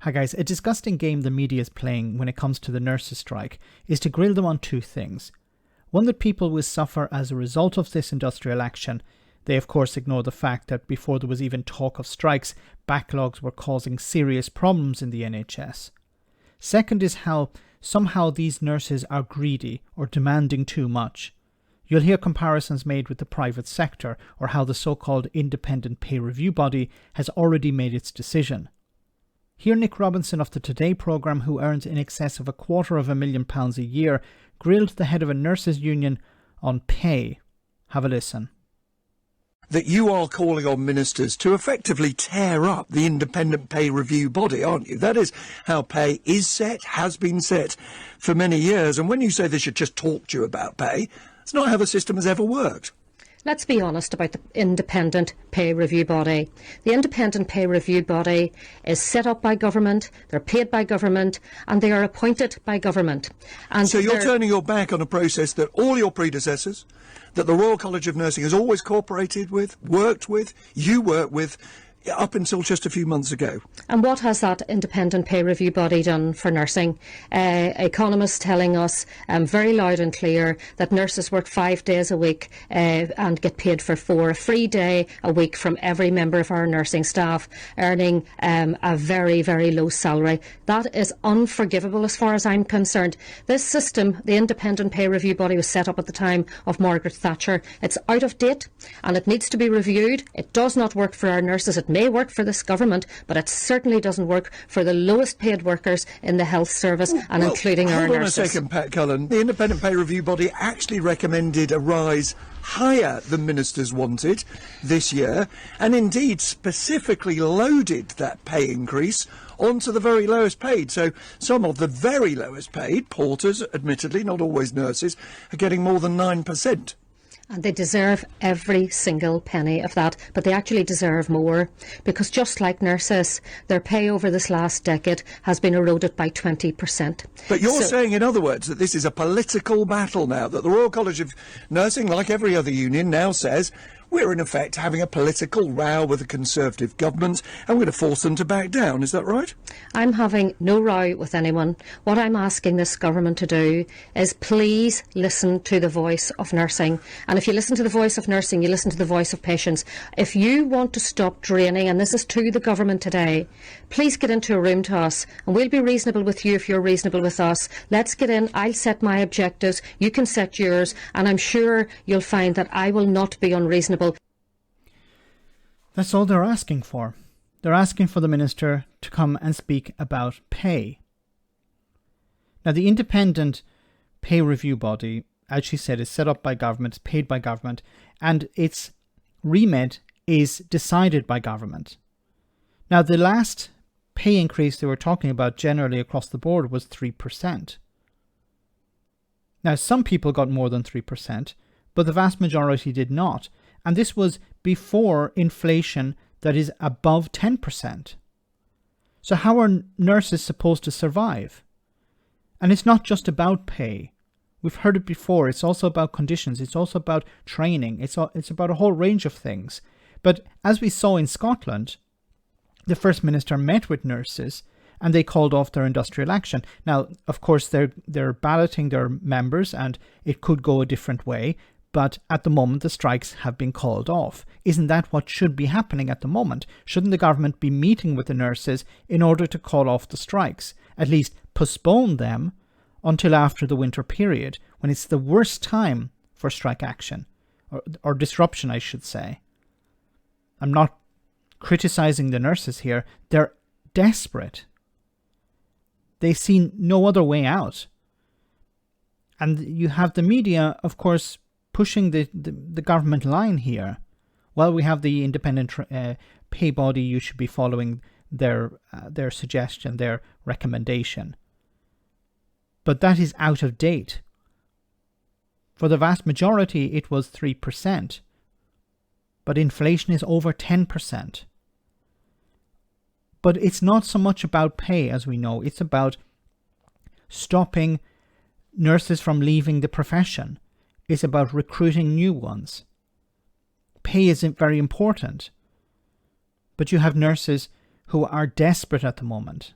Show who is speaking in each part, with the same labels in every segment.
Speaker 1: Hi guys, a disgusting game the media is playing when it comes to the nurses' strike is to grill them on two things. One, that people will suffer as a result of this industrial action. They of course ignore the fact that before there was even talk of strikes, backlogs were causing serious problems in the NHS. Second is how somehow these nurses are greedy or demanding too much. You'll hear comparisons made with the private sector or how the so-called independent pay review body has already made its decision. Here Nick Robinson of the Today programme, who earns in excess of £250,000 a year, grilled the head of a nurses' union on pay. Have a listen.
Speaker 2: That you are calling on ministers to effectively tear up the independent pay review body, aren't you? That is how pay is set, has been set for many years. And when you say they should just talk to you about pay, it's not how the system has ever worked.
Speaker 3: Let's be honest about the independent pay review body. The independent pay review body is set up by government, they're paid by government, and they are appointed by government. And
Speaker 2: so you're turning your back on a process that all your predecessors, that the Royal College of Nursing has always cooperated with, worked with, you worked with, up until just a few months ago.
Speaker 3: And what has that independent pay review body done for nursing? Economists telling us very loud and clear that nurses work 5 days a week and get paid for 4, a free day a week from every member of our nursing staff, earning a very, very low salary. That is unforgivable as far as I'm concerned. This system, the independent pay review body, was set up at the time of Margaret Thatcher. It's out of date and it needs to be reviewed. It does not work for our nurses. It may work for this government, but it certainly doesn't work for the lowest paid workers in the health service, and including our nurses.
Speaker 2: Hold on a second, Pat Cullen. The independent pay review body actually recommended a rise higher than ministers wanted this year, and indeed specifically loaded that pay increase onto the very lowest paid. So some of the very lowest paid, porters, admittedly, not always nurses, are getting more than 9%.
Speaker 3: And they deserve every single penny of that, but they actually deserve more, because just like nurses, their pay over this last decade has been eroded by 20%.
Speaker 2: But you're saying, in other words, that this is a political battle now, that the Royal College of Nursing, like every other union, now says we're in effect having a political row with the Conservative government and we're going to force them to back down. Is that right?
Speaker 3: I'm having no row with anyone. What I'm asking this government to do is please listen to the voice of nursing. And if you listen to the voice of nursing, you listen to the voice of patients. If you want to stop draining, and this is to the government today, please get into a room to us and we'll be reasonable with you if you're reasonable with us. Let's get in. I'll set my objectives. You can set yours. And I'm sure you'll find that I will not be unreasonable.
Speaker 1: That's all they're asking for. They're asking for the minister to come and speak about pay. Now, the independent pay review body, as she said, is set up by government, it's paid by government, and its remit is decided by government. Now, the last pay increase they were talking about generally across the board was 3%. Now, some people got more than 3%, but the vast majority did not. And this was before inflation that is above 10%. So how are nurses supposed to survive? And it's not just about pay. We've heard it before. It's also about conditions. It's also about training. It's about a whole range of things. But as we saw in Scotland, the First Minister met with nurses and they called off their industrial action. Now, of course, they're balloting their members and it could go a different way. But at the moment, the strikes have been called off. Isn't that what should be happening at the moment? Shouldn't the government be meeting with the nurses in order to call off the strikes? At least postpone them until after the winter period, when it's the worst time for strike action, or disruption, I should say. I'm not criticizing the nurses here. They're desperate. They see no other way out. And you have the media, of course, pushing the government line here. Well, we have the independent pay body. You should be following their suggestion, their recommendation. But that is out of date. For the vast majority, it was 3%. But inflation is over 10%. But it's not so much about pay, as we know. It's about stopping nurses from leaving the profession. It's about recruiting new ones. Pay isn't very important. But you have nurses who are desperate at the moment.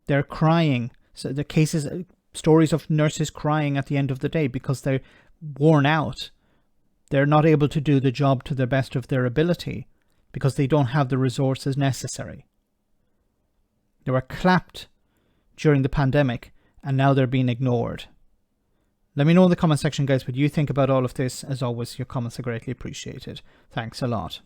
Speaker 1: They're crying. So the cases, stories of nurses crying at the end of the day because they're worn out. They're not able to do the job to the best of their ability because they don't have the resources necessary. They were clapped during the pandemic and now they're being ignored. Let me know in the comment section, guys, what you think about all of this. As always, your comments are greatly appreciated. Thanks a lot.